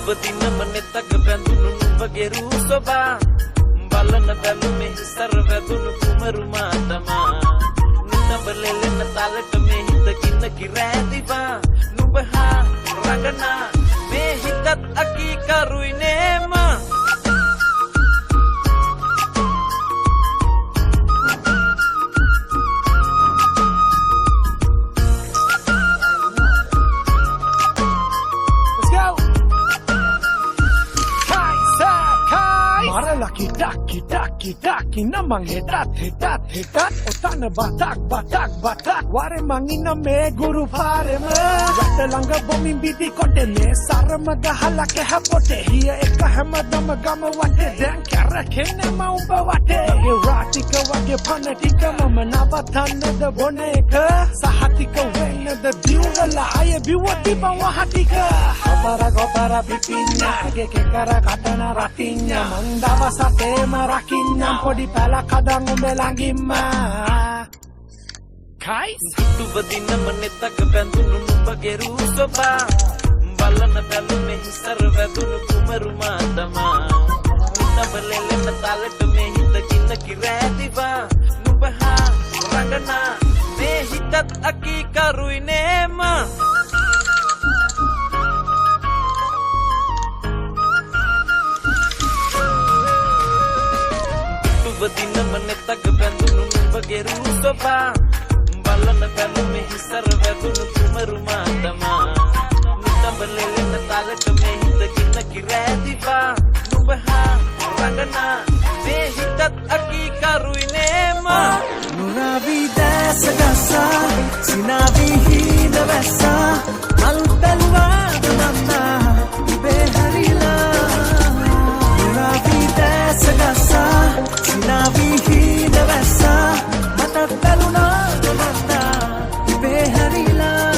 උපදිනම නෙතක බැඳුණු නුඹගේ රූපබා බලන බැලුමේ සර වැදුණු කුමරුමා තමා නුඹලෙලෙන තාලට මේ හිත කින්න කිරෑදිවා නුඹහා රඟනා මේ හිතත් අකී කරුයි නේම Taki namang hetat Otana batak Ware mangina me guru pare me Yata langa bomimbidi kote me Sarama gahala ke hapote Hiya eka hamadama gama wate Dan kara kene maumba wate Nage ratika wage panatika Mama nabatana da boneka Sahatika wena da diugala Aya biwati bawa hatika Gopara pipinya Geke kara katana ratinya Mandawa sate marakinya Podi pala kadang umbelangimma Kais උපදිනම නෙතක බැඳුණු නුඹගේ රූපබා බලන බැලුමේ සර වැදුණු කුමරුමා තමා නුඹලෙලෙන තාලට මේ හිත කින්න කිරෑදිවා නුඹහා රඟනා මේ හිතත් අකී කරුයි නේම උපදිනම නෙතක බැඳුණු නුඹගේ රූපබා බලන බැලුමේ සර වැදුණු කුමරුමා තමා නුඹලෙලෙන තාලට මේ හිත කින්න කිරෑදිවා නුඹහා රඟනා මේ හිතත් අකී කරුයි නේම නුරාවි දැස ගසා සිනාවි හිඳ වැස්සා මල් බැලුවා දුන්නා ඉබේ හරිලා නුරාවි දැස ගසා සිනාවි හිඳ වැස්සා මට බැලුනා දුන්නා ඉබේ හරිලා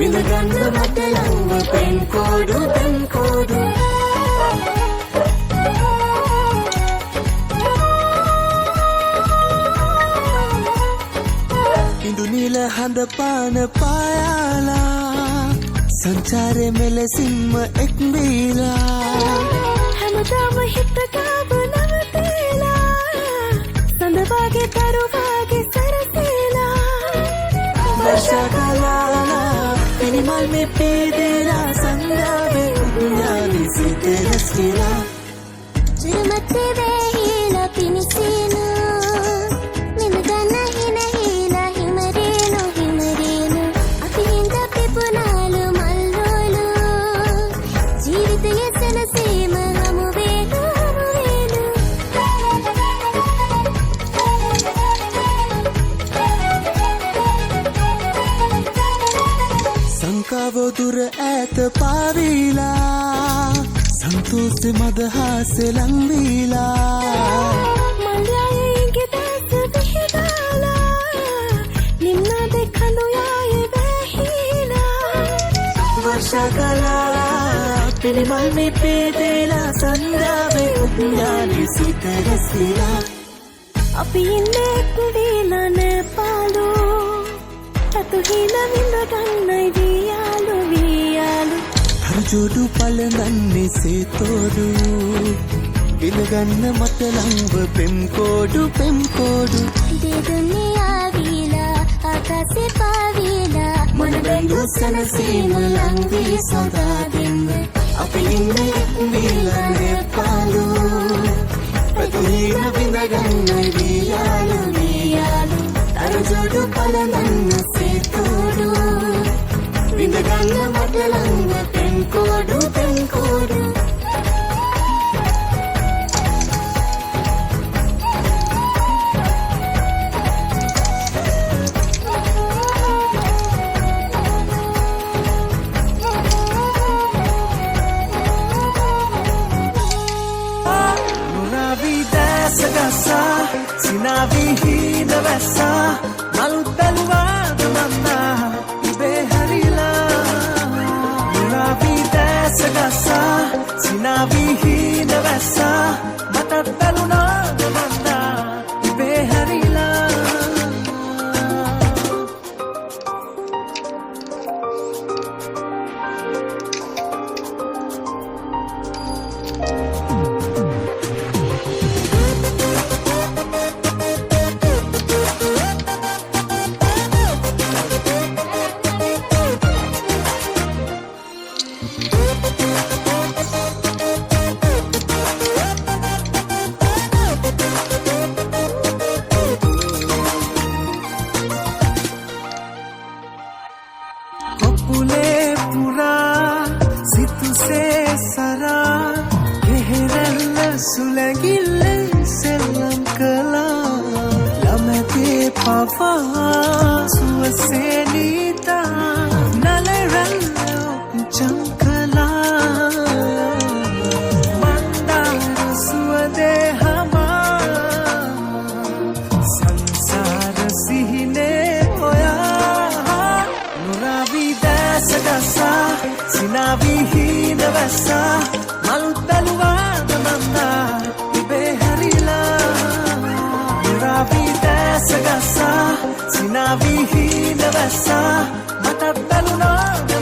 විඳගන්න මට ලංව පෙන් කෝඩු ඉඳු නිල හඳ පාන පායාලා සංචාරේ මෙලෙසින්ම එක් වීලා හැමදාම හිත ගාව නවතිලා සඳ වාගේ දරු වාගේ සරසීලා वर्षाकाला पिनिमल में पेदेला संध्यावे उद्यानी सीतेरस किला चिरमते वेहिला पिनिसीनु निमगन हिनहिला हिमरेनु අපි හින්ද පිපුනාලු මල්ලෝලු ජීවිතයේ සැනසීම හමු වේලු संकावो दुर ඈත පාවිලා संतोष मदहास लंगवीला මල්යායේ දැස විහිදාලා නිම්න දෙකලු යායේ වැහිලා वर्षाकाला पिनिमल में पेदेला संध्यावे उद्यानी सीतेरस किला අපි ඉන්නේ කුඩීලා නෑපාලු තතු හිල විඳ ගන්නයි වියාලු හරජෝඩු පලඳන්නේ සේතෝඩු විඳගන්න මට ලංව පෙම් කෝඩු දෙදුන්නේ ආවිලා ආකාසේ පාවිලා මන බැඳු සනසීම ලංවී සදා දෙන්න අපි ඉන්නේ විලනේ පාලු පතුලීන විඳගන්නයි වියාලු හරජෝඩු පලඳන්න සේතෝඩු විඳගන්න මට ලංව පෙම් කෝඩු මුරාවි දැස ගසා සිනාවි හිඳ වැස්සා මල් බැලුවාද මන්නා ඉබේ හැරිලා මුරාවි දැස ගසා සිනාවි හිඳ වැස්සා මටත් බැලුනාද මන්නා ඉබේ හැරිලා कोपुले पुरा सितुसे सरा केहरल सुलगिल सेलम कला लमते पावा सुवसे नीता नलरल चंकला मंदार सुवदे हमा संसार सिहने होया මුරාවි දැස ගසා සිනාවි හිඳ වැස්සා මල් බැලුවාද මන්නා ඉබේ හැරිලා මුරාවි දැස ගසා සිනාවි හිඳ වැස්සා මටත් බැලුනාද